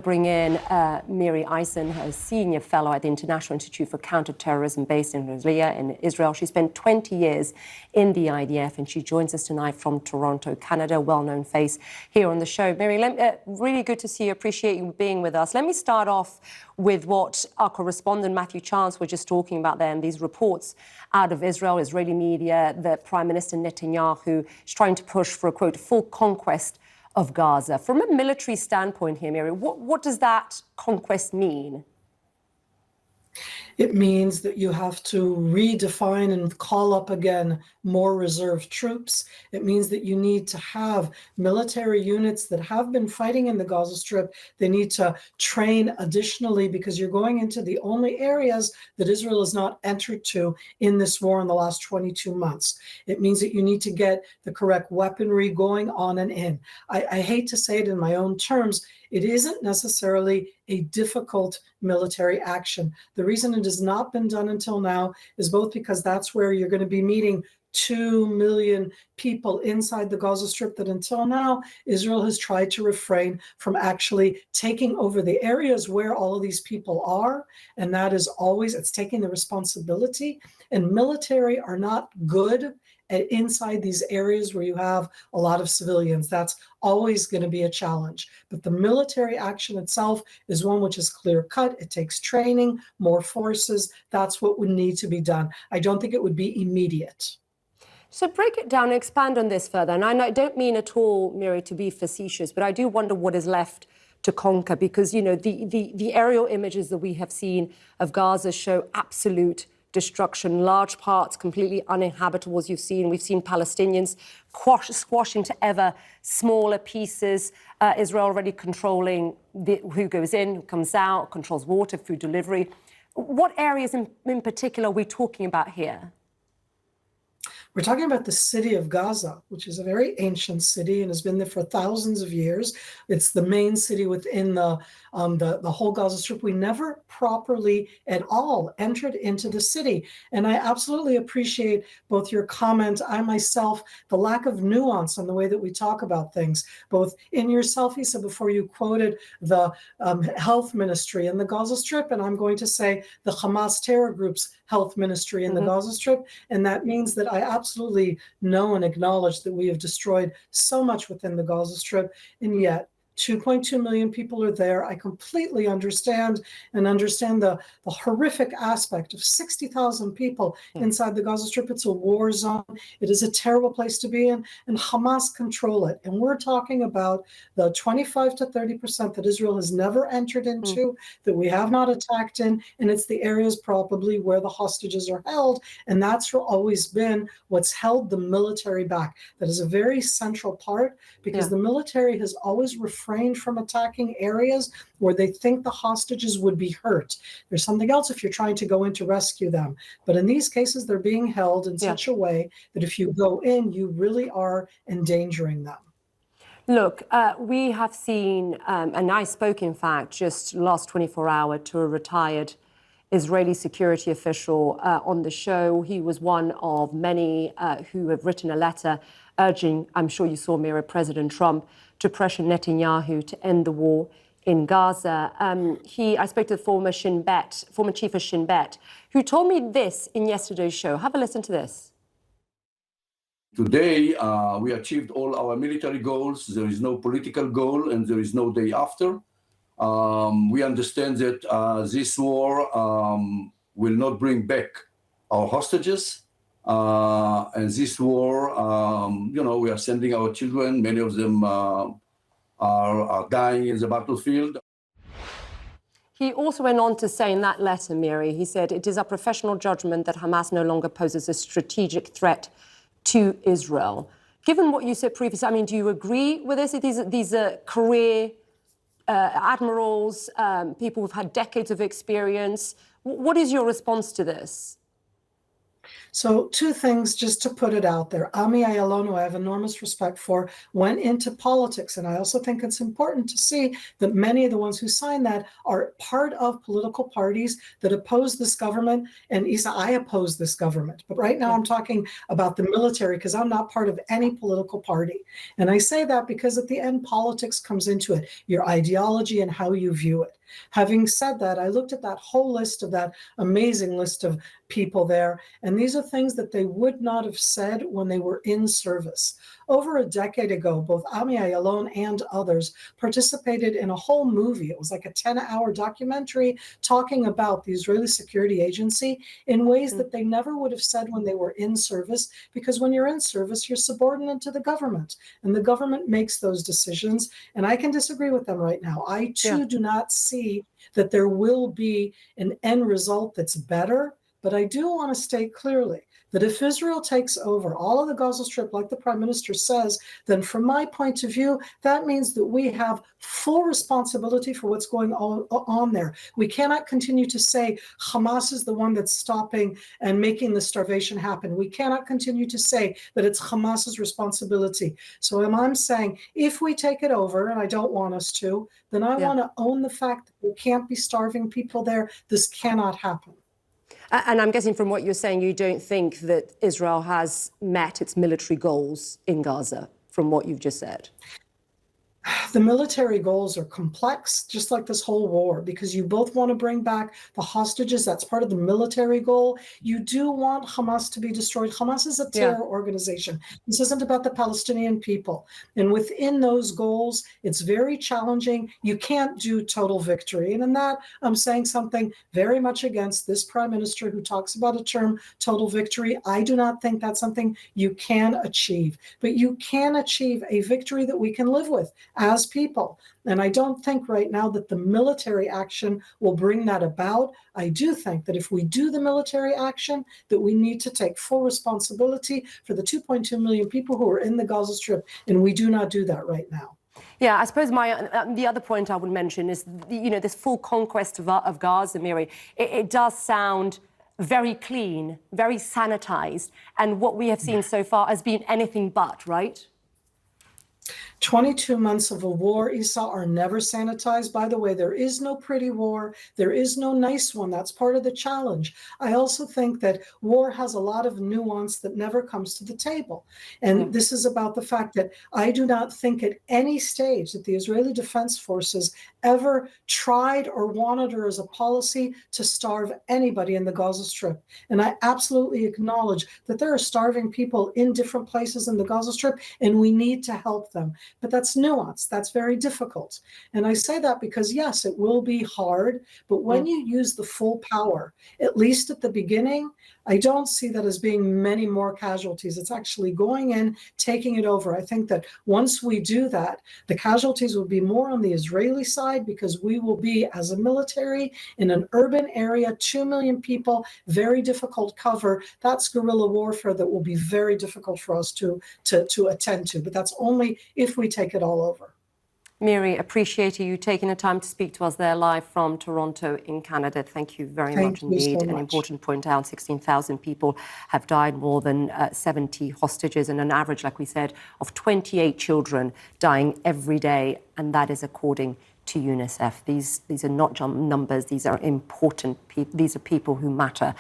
Bring in Miri, a senior fellow at the International Institute for Counterterrorism based in Israel. She spent 20 years in the IDF, and she joins us tonight from Toronto, Canada, well-known face here on the show. Miri, really good to see you. Appreciate you being with us. Let me start off with what our correspondent Matthew Chance was just talking about there, and these reports out of Israel, Israeli media, that Prime Minister Netanyahu is trying to push for a, quote, full conquest of Gaza. From a military standpoint here, Miri, what does that conquest mean? It means that you have to redefine and call up again more reserve troops. It means that you need to have military units that have been fighting in the Gaza Strip. They need to train additionally, because you're going into the only areas that Israel has not entered to in this war in the last 22 months. It means that you need to get the correct weaponry going on and in. I hate to say it in my own terms, it isn't necessarily a difficult military action. The reason it has not been done until now is both because that's where you're going to be meeting 2 million people inside the Gaza Strip, that until now, Israel has tried to refrain from actually taking over the areas where all of these people are. And that is always, it's taking the responsibility. And military are not good inside these areas where you have a lot of civilians. That's always going to be a challenge. But the military action itself is one which is clear cut. It takes training, more forces. That's what would need to be done. I don't think it would be immediate. So break it down and expand on this further. And I don't mean at all, Miri, to be facetious, but I do wonder what is left to conquer, because, you know, the aerial images that we have seen of Gaza show absolute destruction, large parts completely uninhabitable, as we've seen Palestinians squash into ever smaller pieces. Israel already controlling who goes in, who comes out, controls water, food delivery. What areas in particular are we talking about here? We're talking about the city of Gaza, which is a very ancient city and has been there for thousands of years. It's the main city within the whole Gaza Strip. We never properly at all entered into the city. And I absolutely appreciate both your comment, I myself, the lack of nuance on the way that we talk about things. Both in yourself, Issa, before you quoted the health ministry in the Gaza Strip, and I'm going to say the Hamas terror group's health ministry in the Gaza Strip. And that means that I absolutely know and acknowledge that we have destroyed so much within the Gaza Strip, and yet 2.2 million people are there. I completely understand the horrific aspect of 60,000 people inside the Gaza Strip. It's a war zone. It is a terrible place to be in, and Hamas control it. And we're talking about the 25 to 30% that Israel has never entered into, that we have not attacked in, and it's the areas probably where the hostages are held. And that's always been what's held the military back. That is a very central part, because the military has always refrained from attacking areas where they think the hostages would be hurt. There's something else if you're trying to go in to rescue them. But in these cases, they're being held in such a way that if you go in, you really are endangering them. Look, we have seen, and I spoke, in fact, just last 24 hours to a retired Israeli security official on the show. He was one of many who have written a letter urging, I'm sure you saw, Miri, President Trump to pressure Netanyahu to end the war in Gaza. I spoke to the former chief of Shin Bet, who told me this in yesterday's show. Have a listen to this. Today, we achieved all our military goals. There is no political goal, and there is no day after. We understand that this war will not bring back our hostages. And this war, we are sending our children. Many of them are dying in the battlefield. He also went on to say in that letter, Miri, he said, it is our professional judgment that Hamas no longer poses a strategic threat to Israel. Given what you said previously, I mean, do you agree with this? These are career admirals, people who've had decades of experience. What is your response to this? So two things just to put it out there. Ami Ayalon, who I have enormous respect for, went into politics. And I also think it's important to see that many of the ones who signed that are part of political parties that oppose this government. And Isa, I oppose this government. But right now I'm talking about the military because I'm not part of any political party. And I say that because at the end, politics comes into it, your ideology and how you view it. Having said that, I looked at that whole list of that amazing list of people there, and these are things that they would not have said when they were in service. Over a decade ago, both Ami Ayalon and others participated in a whole movie. It was like a 10-hour documentary talking about the Israeli Security Agency in ways that they never would have said when they were in service, because when you're in service, you're subordinate to the government, and the government makes those decisions. And I can disagree with them right now. I too do not see that there will be an end result that's better. But I do want to state clearly that if Israel takes over all of the Gaza Strip, like the Prime Minister says, then from my point of view, that means that we have full responsibility for what's going on there. We cannot continue to say Hamas is the one that's stopping and making the starvation happen. We cannot continue to say that it's Hamas's responsibility. So I'm saying if we take it over, and I don't want us to, then I want to own the fact that we can't be starving people there. This cannot happen. And I'm guessing from what you're saying, you don't think that Israel has met its military goals in Gaza, from what you've just said. The military goals are complex, just like this whole war, because you both want to bring back the hostages. That's part of the military goal. You do want Hamas to be destroyed. Hamas is a terror organization. This isn't about the Palestinian people. And within those goals, it's very challenging. You can't do total victory. And in that, I'm saying something very much against this prime minister who talks about a term, total victory. I do not think that's something you can achieve. But you can achieve a victory that we can live with as people. And I don't think right now that the military action will bring that about. I do think that if we do the military action, that we need to take full responsibility for the 2.2 million people who are in the Gaza Strip, and we do not do that right now. Yeah, I suppose the other point I would mention is, this full conquest of Gaza, Miri, it does sound very clean, very sanitized, and what we have seen so far has been anything but, right? 22 months of a war, Isa, are never sanitized. By the way, there is no pretty war. There is no nice one. That's part of the challenge. I also think that war has a lot of nuance that never comes to the table. And this is about the fact that I do not think at any stage that the Israeli Defense Forces ever tried or wanted or as a policy to starve anybody in the Gaza Strip. And I absolutely acknowledge that there are starving people in different places in the Gaza Strip, and we need to help them. But that's nuance. That's very difficult. And I say that because, yes, it will be hard. But when you use the full power, at least at the beginning, I don't see that as being many more casualties. It's actually going in, taking it over. I think that once we do that, the casualties will be more on the Israeli side because we will be, as a military, in an urban area, 2 million people, very difficult cover. That's guerrilla warfare that will be very difficult for us to attend to. But that's only if we take it all over. Miri, appreciate you taking the time to speak to us there live from Toronto in Canada. Thank you very much indeed. An important point out, 16,000 people have died, more than 70 hostages, and an average, like we said, of 28 children dying every day. And that is according to UNICEF. These are not numbers. These are important people. These are people who matter.